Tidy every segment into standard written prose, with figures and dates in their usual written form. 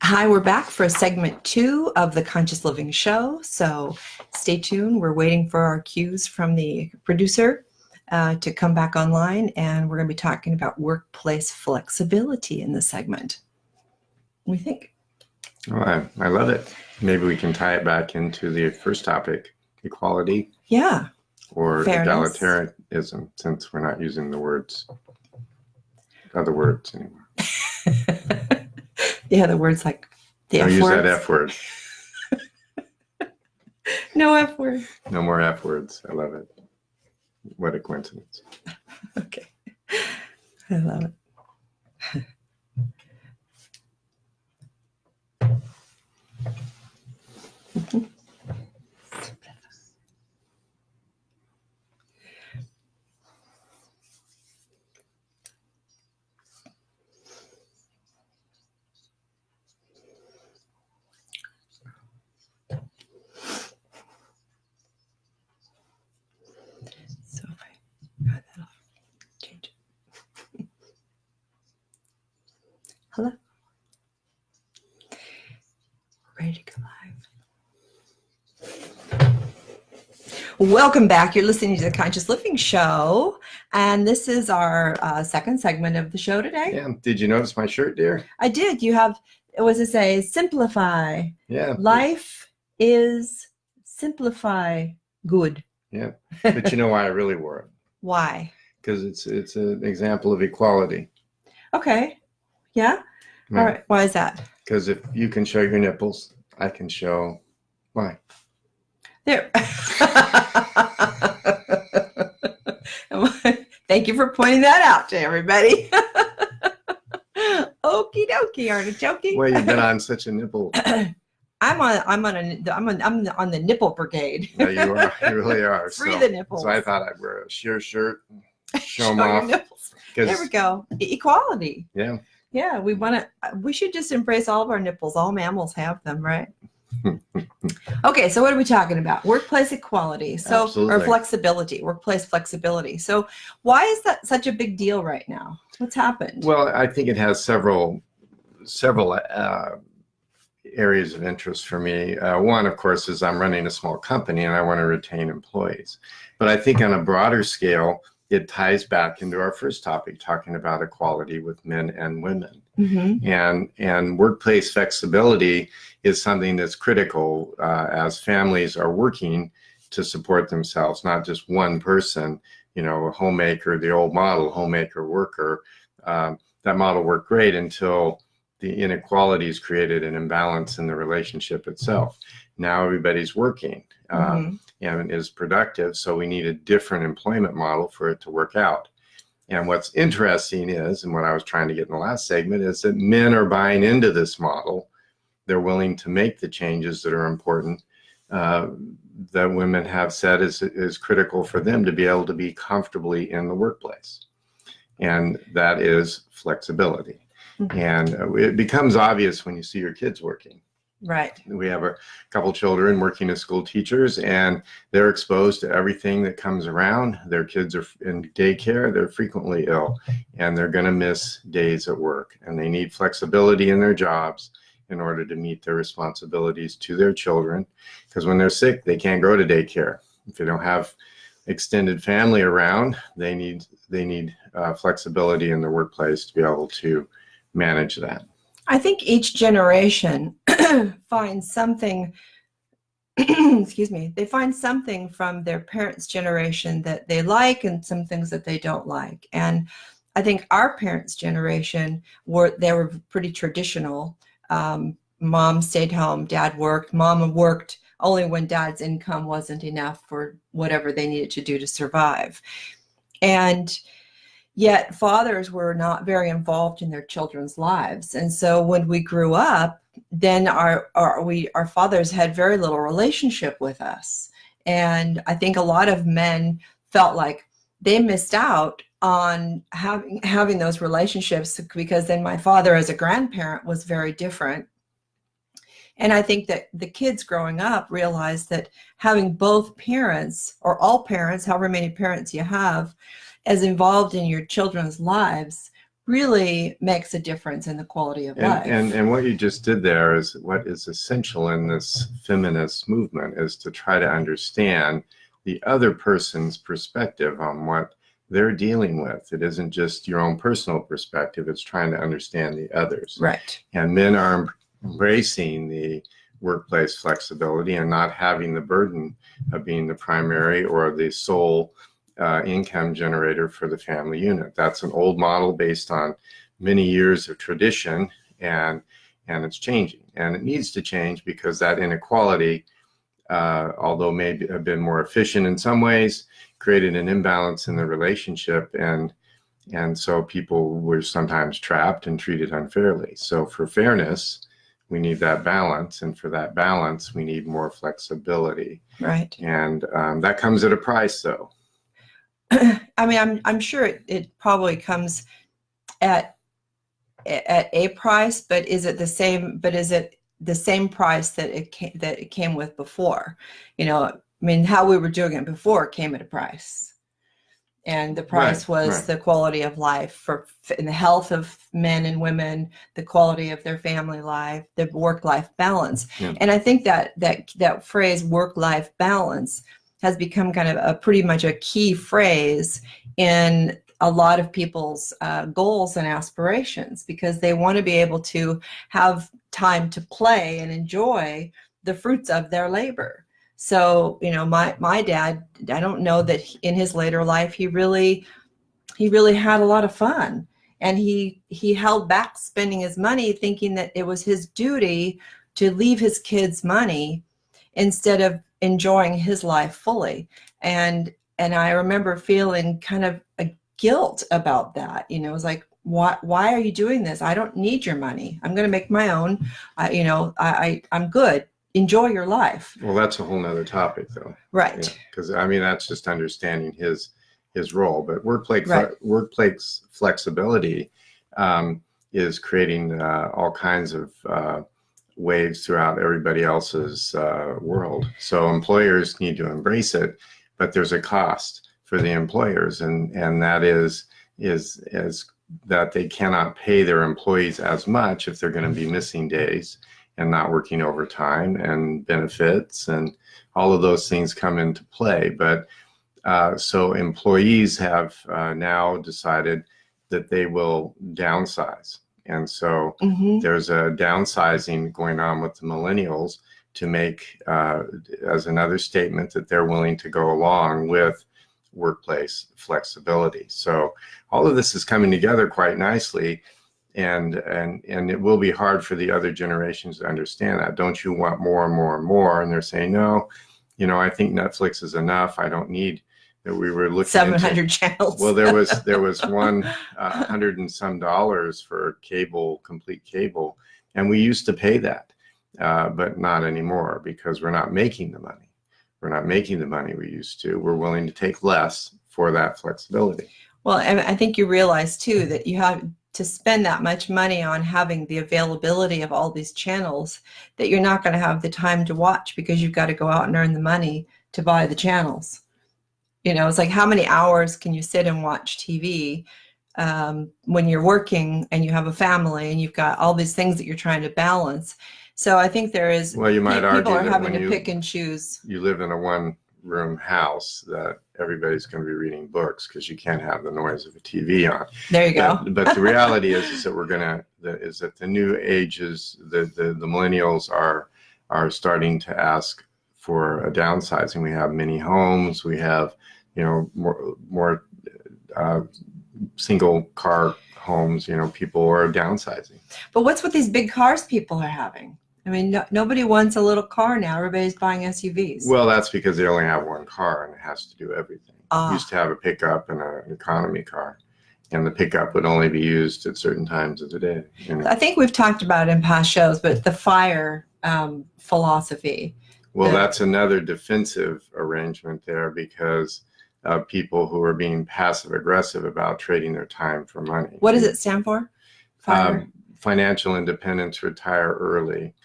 Hi, we're back for segment 2 of the Conscious Living Show. So stay tuned. We're waiting for our cues from the producer to come back online, and we're going to be talking about workplace flexibility in this segment. What do you think? Well, I love it. Maybe we can tie it back into the first topic, equality. Yeah. Or fairness. Egalitarianism, since we're not using other words anymore. Yeah, the words like the Don't F use words. that F word. No F word. No more F words. I love it. What a coincidence. Okay. I love it. So if I cut that off, change it. Hello. Ready to go live. Welcome back. You're listening to the Conscious Living Show, and this is our second segment of the show today. Yeah. Did you notice my shirt, dear? I did. You have, what does it say? Simplify. Yeah. Life is simplify good. Yeah. But you know why I really wore it? Why? Because it's an example of equality. Okay. Yeah? Yeah. All right. Why is that? Because if you can show your nipples, I can show mine. There. Thank you for pointing that out to everybody. Okie dokie, artichoke. Well, you've been on such a nipple. I'm on the nipple brigade. Yeah, you are. You really are. Free the nipples. So I thought I'd wear a sheer shirt, show them Show your off. nipples. There we go. Equality. Yeah. Yeah, we should just embrace all of our nipples. All mammals have them, right? Okay, so what are we talking about? Workplace equality. So, Absolutely. or flexibility, workplace flexibility. So why is that such a big deal right now? What's happened? Well, I think it has several areas of interest for me. One, of course, is I'm running a small company and I want to retain employees. But I think on a broader scale, it ties back into our first topic, talking about equality with men and women. Mm-hmm. And workplace flexibility is something that's critical as families are working to support themselves, not just one person, a homemaker, the old model, homemaker, worker. That model worked great until the inequalities created an imbalance in the relationship itself. Now everybody's working and is productive, so we need a different employment model for it to work out. And what's interesting is, and what I was trying to get in the last segment, is that men are buying into this model. They're willing to make the changes that are important, that women have said is critical for them to be able to be comfortably in the workplace. And that is flexibility. And it becomes obvious when you see your kids working. Right. We have a couple children working as school teachers, and they're exposed to everything that comes around. Their kids are in daycare. They're frequently ill, and they're going to miss days at work. And they need flexibility in their jobs in order to meet their responsibilities to their children. Because when they're sick, they can't go to daycare. If they don't have extended family around, they need flexibility in the workplace to be able to manage that. I think each generation finds something, excuse me, they find something from their parents' generation that they like and some things that they don't like. And I think our parents' generation they were pretty traditional. Mom stayed home, dad worked. Mom worked only when dad's income wasn't enough for whatever they needed to do to survive. And yet fathers were not very involved in their children's lives. And so when we grew up, then our fathers had very little relationship with us. And I think a lot of men felt like they missed out on having those relationships, because then my father as a grandparent was very different. And I think that the kids growing up realized that having both parents, or all parents, however many parents you have, as involved in your children's lives really makes a difference in the quality of And, life. and what you just did there is what is essential in this feminist movement is to try to understand the other person's perspective on what they're dealing with. It isn't just your own personal perspective, it's trying to understand the others. Right. And men are embracing the workplace flexibility and not having the burden of being the primary or the sole income generator for the family unit. That's an old model based on many years of tradition, and it's changing, and it needs to change because that inequality, although may have been more efficient in some ways, created an imbalance in the relationship, and so people were sometimes trapped and treated unfairly. So for fairness, we need that balance, and for that balance, we need more flexibility. Right. And that comes at a price, though. I mean, I'm sure it probably comes at a price, but is it the same? But is it the same price that it came with before? You know, I mean, how we were doing it before came at a price, and the price was the quality of life in the health of men and women, the quality of their family life, the work-life balance. Yeah. And I think that phrase work-life balance has become kind of pretty much a key phrase in a lot of people's goals and aspirations, because they want to be able to have time to play and enjoy the fruits of their labor. So, you know, my dad, I don't know that in his later life, he really had a lot of fun, and he held back spending his money, thinking that it was his duty to leave his kids money instead of enjoying his life fully. And I remember feeling kind of a guilt about that. You know, it was like, why are you doing this? I don't need your money. I'm going to make my own. I'm good. Enjoy your life. Well, that's a whole nother topic, though. Right. Because I mean, that's just understanding his role. But workplace flexibility is creating all kinds of waves throughout everybody else's world. So employers need to embrace it, but there's a cost for the employers, and that is that they cannot pay their employees as much if they're going to be missing days and not working overtime and benefits, and all of those things come into play. But so employees have now decided that they will downsize. And so there's a downsizing going on with the millennials to make as another statement that they're willing to go along with workplace flexibility. So all of this is coming together quite nicely. And it will be hard for the other generations to understand that. Don't you want more and more and more? And they're saying, no, you know, I think Netflix is enough. I don't need that. We were looking 700 channels. Well, there was one $100 and some for complete cable, and we used to pay that, but not anymore, because we're not making the money. We're not making the money we used to. We're willing to take less for that flexibility. Well, and I think you realize too that you have to spend that much money on having the availability of all these channels that you're not going to have the time to watch, because you've got to go out and earn the money to buy the channels. You know, it's like, how many hours can you sit and watch TV when you're working and you have a family and you've got all these things that you're trying to balance? So I think there is, well, you might argue people are that having when to pick and choose. You live in a one-room house, that everybody's going to be reading books, because you can't have the noise of a TV on. There you go. But the reality is that that the new ages, the millennials are starting to ask for a downsizing. We have many homes. We have, you know, more single car homes. You know, people are downsizing. But what's with these big cars people are having? I mean, nobody wants a little car now. Everybody's buying SUVs. Well, that's because they only have one car and it has to do everything. Used to have a pickup and an economy car, and the pickup would only be used at certain times of the day. You know? I think we've talked about it in past shows, but the FIRE philosophy. Well, that's another defensive arrangement there, because of people who are being passive aggressive about trading their time for money. What does it stand for? FIRE? Financial independence, retire early.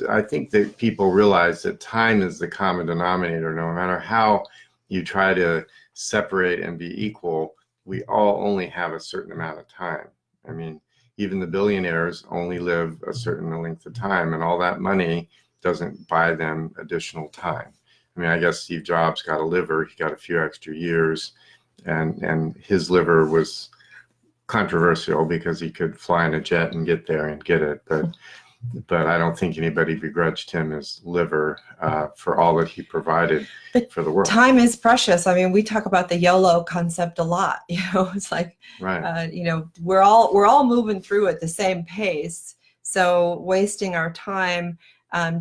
I think that people realize that time is the common denominator. No matter how you try to separate and be equal, we all only have a certain amount of time. I mean, even the billionaires only live a certain length of time, and all that money doesn't buy them additional time. I mean, I guess Steve Jobs got a liver, he got a few extra years, and his liver was controversial because he could fly in a jet and get there and get it, but I don't think anybody begrudged him his liver for all that he provided But for the world. time is precious. I mean, we talk about the YOLO concept a lot. It's like, Right. we're all moving through at the same pace. So wasting our time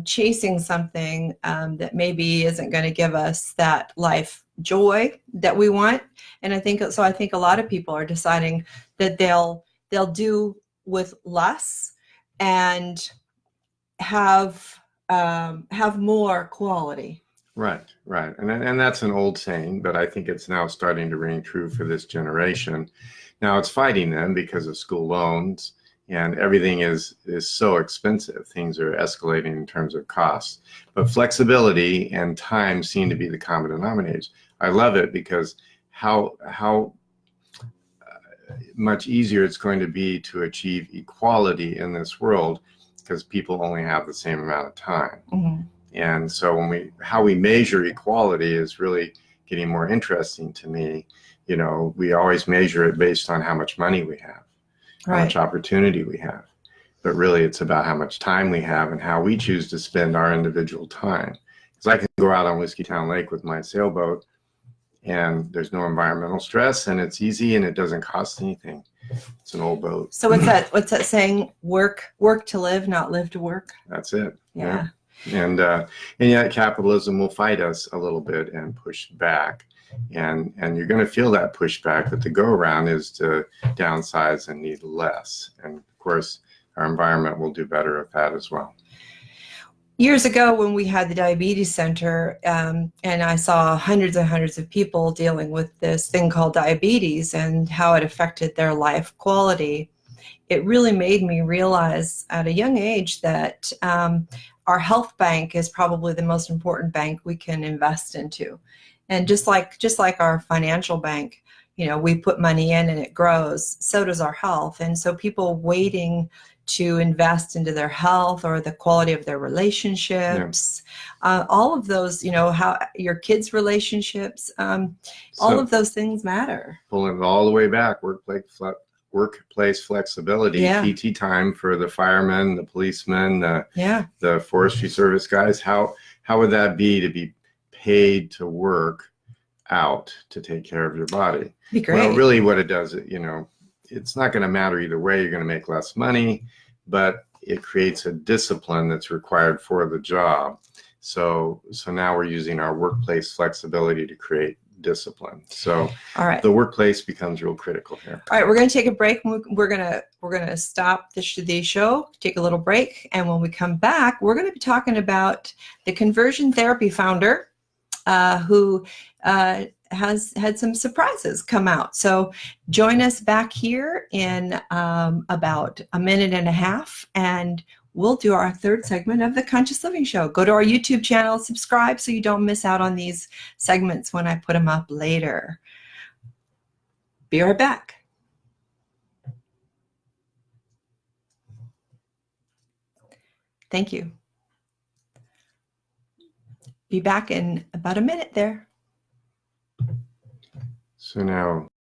chasing something that maybe isn't going to give us that life joy that we want. And I think a lot of people are deciding that they'll do with less and have more quality. Right, and that's an old saying, but I think it's now starting to ring true for this generation. Now it's fighting them because of school loans, and everything is so expensive. Things are escalating in terms of costs, but flexibility and time seem to be the common denominators. I love it because how much easier it's going to be to achieve equality in this world because people only have the same amount of time. Mm-hmm. And so how we measure equality is really getting more interesting to me. We always measure it based on how much money we have, how much opportunity we have. But really it's about how much time we have and how we choose to spend our individual time. Because I can go out on Whiskeytown Lake with my sailboat and there's no environmental stress and it's easy and it doesn't cost anything. It's an old boat. So what's that saying? Work to live, not live to work. That's it. Yeah. And yet capitalism will fight us a little bit and push back. And you're going to feel that pushback, but the go around is to downsize and need less. And of course, our environment will do better at that as well. Years ago when we had the diabetes center, and I saw hundreds and hundreds of people dealing with this thing called diabetes and how it affected their life quality, it really made me realize at a young age that our health bank is probably the most important bank we can invest into. And just like our financial bank, we put money in and it grows, so does our health. And so people waiting to invest into their health or the quality of their relationships, all of those, how your kids' relationships, all of those things matter. Pulling it all the way back, workplace flexibility, PT time for the firemen, the policemen, the forestry service guys. How would that be to be paid to work out to take care of your body? Be great. Well, really what it does, it's not going to matter either way. You're going to make less money, but it creates a discipline that's required for the job. So now we're using our workplace flexibility to create discipline. So all right, the workplace becomes real critical here. All right, we're going to take a break. We're going to stop the show, take a little break, and when we come back, we're going to be talking about the conversion therapy founder who has had some surprises come out. So join us back here in about a minute and a half, and we'll do our third segment of the Conscious Living Show. Go to our YouTube channel, subscribe so you don't miss out on these segments when I put them up later. Be right back. Thank you. Be back in about a minute there. So now